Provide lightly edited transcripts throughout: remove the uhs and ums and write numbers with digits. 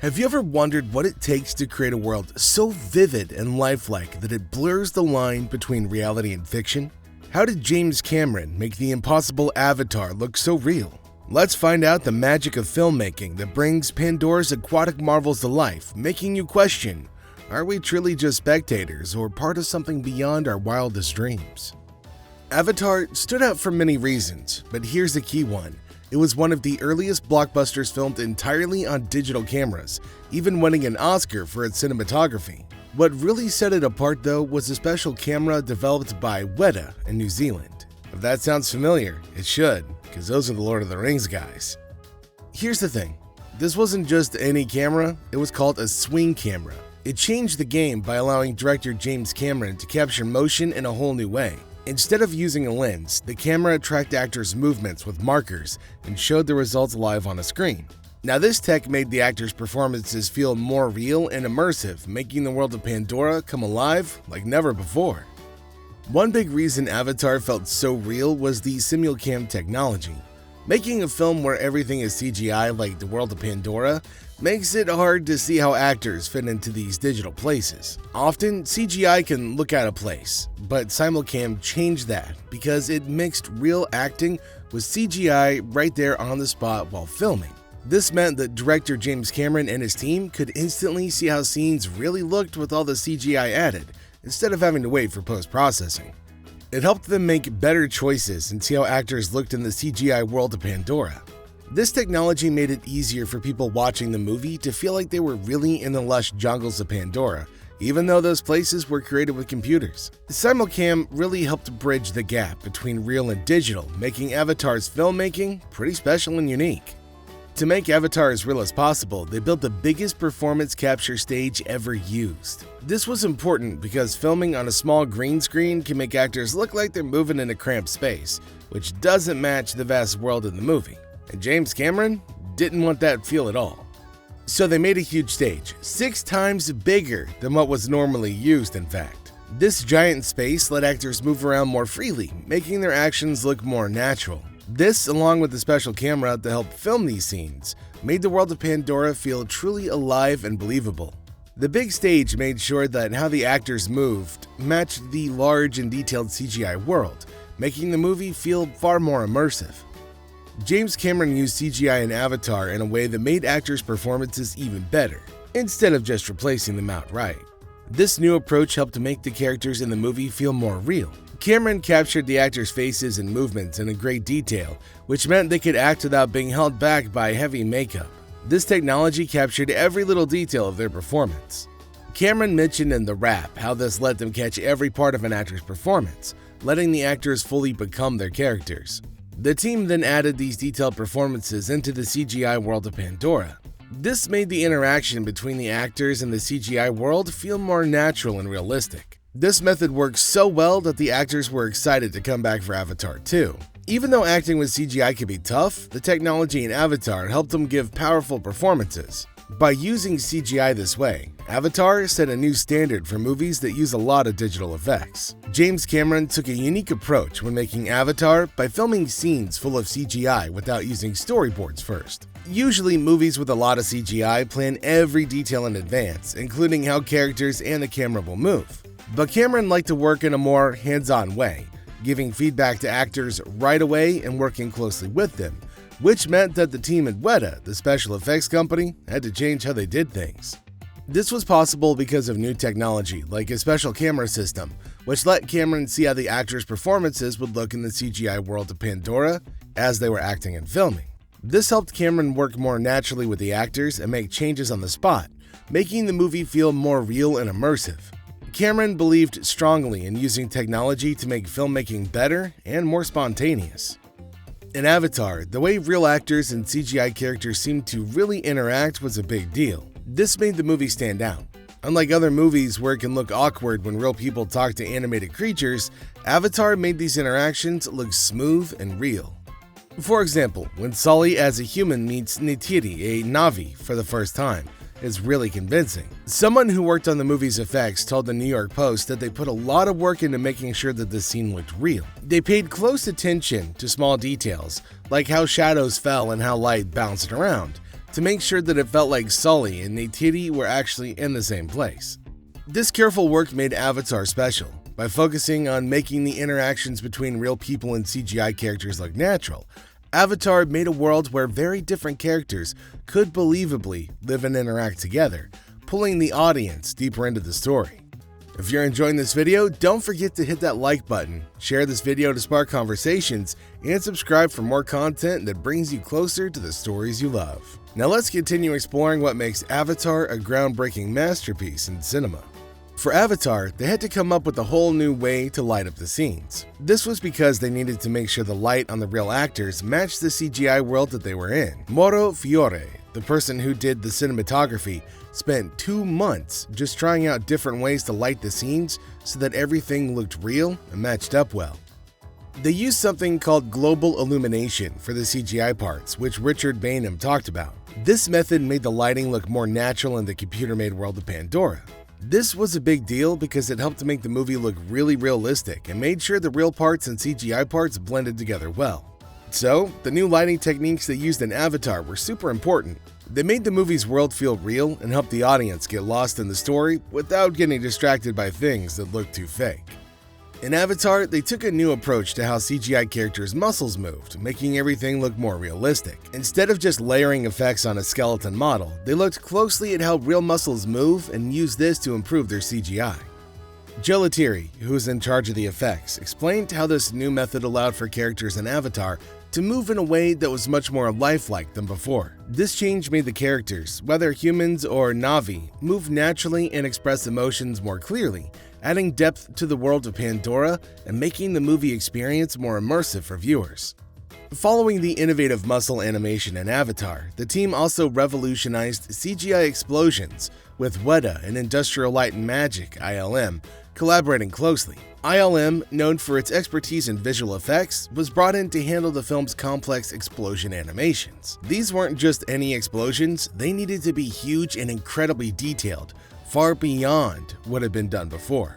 Have you ever wondered what it takes to create a world so vivid and lifelike that it blurs the line between reality and fiction? How did James Cameron make the impossible Avatar look so real? Let's find out the magic of filmmaking that brings Pandora's aquatic marvels to life, making you question, are we truly just spectators or part of something beyond our wildest dreams? Avatar stood out for many reasons, but here's a key one. It was one of the earliest blockbusters filmed entirely on digital cameras, even winning an Oscar for its cinematography. What really set it apart though was a special camera developed by Weta in New Zealand. If that sounds familiar, it should, because those are the Lord of the Rings guys. Here's the thing, this wasn't just any camera, it was called a swing camera. It changed the game by allowing director James Cameron to capture motion in a whole new way. Instead of using a lens, the camera tracked actors' movements with markers and showed the results live on a screen. Now this tech made the actors' performances feel more real and immersive, making the world of Pandora come alive like never before. One big reason Avatar felt so real was the simulcam technology. Making a film where everything is CGI like the world of Pandora makes it hard to see how actors fit into these digital places. Often, CGI can look out of place, but simulcam changed that because it mixed real acting with CGI right there on the spot while filming. This meant that director James Cameron and his team could instantly see how scenes really looked with all the CGI added, instead of having to wait for post-processing. It helped them make better choices and see how actors looked in the CGI world of Pandora. This technology made it easier for people watching the movie to feel like they were really in the lush jungles of Pandora, even though those places were created with computers. Simulcam really helped bridge the gap between real and digital, making Avatar's filmmaking pretty special and unique. To make Avatar as real as possible, they built the biggest performance capture stage ever used. This was important because filming on a small green screen can make actors look like they're moving in a cramped space, which doesn't match the vast world in the movie. And James Cameron didn't want that feel at all. So they made a huge stage, 6 times bigger than what was normally used in fact. This giant space let actors move around more freely, making their actions look more natural. This, along with the special camera to help film these scenes, made the world of Pandora feel truly alive and believable. The big stage made sure that how the actors moved matched the large and detailed CGI world, making the movie feel far more immersive. James Cameron used CGI in Avatar in a way that made actors' performances even better, instead of just replacing them outright. This new approach helped make the characters in the movie feel more real. Cameron captured the actors' faces and movements in a great detail, which meant they could act without being held back by heavy makeup. This technology captured every little detail of their performance. Cameron mentioned in The Wrap how this let them catch every part of an actor's performance, letting the actors fully become their characters. The team then added these detailed performances into the CGI world of Pandora. This made the interaction between the actors and the CGI world feel more natural and realistic. This method worked so well that the actors were excited to come back for Avatar 2. Even though acting with CGI can be tough, the technology in Avatar helped them give powerful performances. By using CGI this way, Avatar set a new standard for movies that use a lot of digital effects. James Cameron took a unique approach when making Avatar by filming scenes full of CGI without using storyboards first. Usually, movies with a lot of CGI plan every detail in advance, including how characters and the camera will move. But Cameron liked to work in a more hands-on way, giving feedback to actors right away and working closely with them, which meant that the team at Weta, the special effects company, had to change how they did things. This was possible because of new technology, like a special camera system, which let Cameron see how the actors' performances would look in the CGI world of Pandora as they were acting and filming. This helped Cameron work more naturally with the actors and make changes on the spot, making the movie feel more real and immersive. Cameron believed strongly in using technology to make filmmaking better and more spontaneous. In Avatar, the way real actors and CGI characters seemed to really interact was a big deal. This made the movie stand out. Unlike other movies where it can look awkward when real people talk to animated creatures, Avatar made these interactions look smooth and real. For example, when Sully as a human meets Neytiri, a Na'vi, for the first time, it's really convincing. Someone who worked on the movie's effects told the New York Post that they put a lot of work into making sure that the scene looked real. They paid close attention to small details, like how shadows fell and how light bounced around, to make sure that it felt like Sully and Neytiri were actually in the same place. This careful work made Avatar special by focusing on making the interactions between real people and CGI characters look natural. Avatar made a world where very different characters could believably live and interact together, pulling the audience deeper into the story. If you're enjoying this video, don't forget to hit that like button, share this video to spark conversations, and subscribe for more content that brings you closer to the stories you love. Now let's continue exploring what makes Avatar a groundbreaking masterpiece in cinema. For Avatar, they had to come up with a whole new way to light up the scenes. This was because they needed to make sure the light on the real actors matched the CGI world that they were in. Mauro Fiore, the person who did the cinematography, spent 2 months just trying out different ways to light the scenes so that everything looked real and matched up well. They used something called global illumination for the CGI parts, which Richard Bainham talked about. This method made the lighting look more natural in the computer-made world of Pandora. This was a big deal because it helped to make the movie look really realistic and made sure the real parts and CGI parts blended together well. So, the new lighting techniques they used in Avatar were super important. They made the movie's world feel real and helped the audience get lost in the story without getting distracted by things that looked too fake. In Avatar, they took a new approach to how CGI characters' muscles moved, making everything look more realistic. Instead of just layering effects on a skeleton model, they looked closely at how real muscles move and used this to improve their CGI. Joe Letteri, who was in charge of the effects, explained how this new method allowed for characters in Avatar to move in a way that was much more lifelike than before. This change made the characters, whether humans or Na'vi, move naturally and express emotions more clearly, adding depth to the world of Pandora and making the movie experience more immersive for viewers. Following the innovative muscle animation in Avatar, the team also revolutionized CGI explosions, with Weta and Industrial Light and Magic (ILM) collaborating closely. ILM, known for its expertise in visual effects, was brought in to handle the film's complex explosion animations. These weren't just any explosions, they needed to be huge and incredibly detailed, far beyond what had been done before.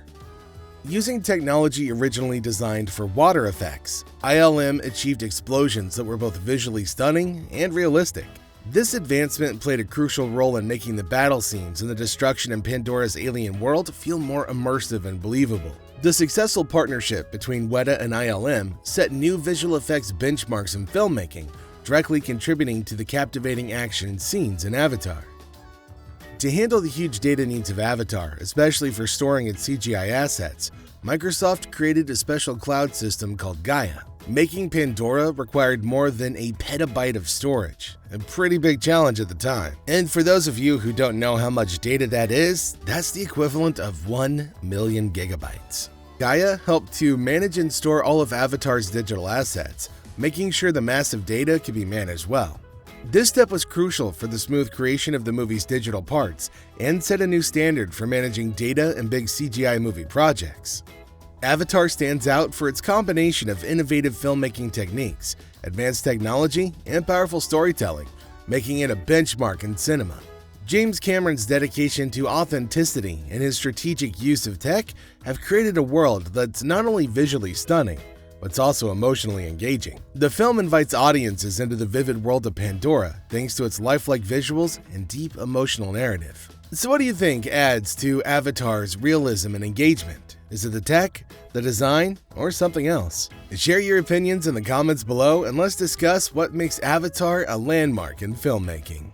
Using technology originally designed for water effects, ILM achieved explosions that were both visually stunning and realistic. This advancement played a crucial role in making the battle scenes and the destruction in Pandora's alien world feel more immersive and believable. The successful partnership between Weta and ILM set new visual effects benchmarks in filmmaking, directly contributing to the captivating action scenes in Avatar. To handle the huge data needs of Avatar, especially for storing its CGI assets, Microsoft created a special cloud system called Gaia. Making Pandora required more than a petabyte of storage, a pretty big challenge at the time. And for those of you who don't know how much data that is, that's the equivalent of 1 million gigabytes. Gaia helped to manage and store all of Avatar's digital assets, making sure the massive data could be managed well. This step was crucial for the smooth creation of the movie's digital parts and set a new standard for managing data and big CGI movie projects. Avatar stands out for its combination of innovative filmmaking techniques, advanced technology, and powerful storytelling, making it a benchmark in cinema. James Cameron's dedication to authenticity and his strategic use of tech have created a world that's not only visually stunning, but it's also emotionally engaging. The film invites audiences into the vivid world of Pandora thanks to its lifelike visuals and deep emotional narrative. So what do you think adds to Avatar's realism and engagement? Is it the tech, the design, or something else? Share your opinions in the comments below and let's discuss what makes Avatar a landmark in filmmaking.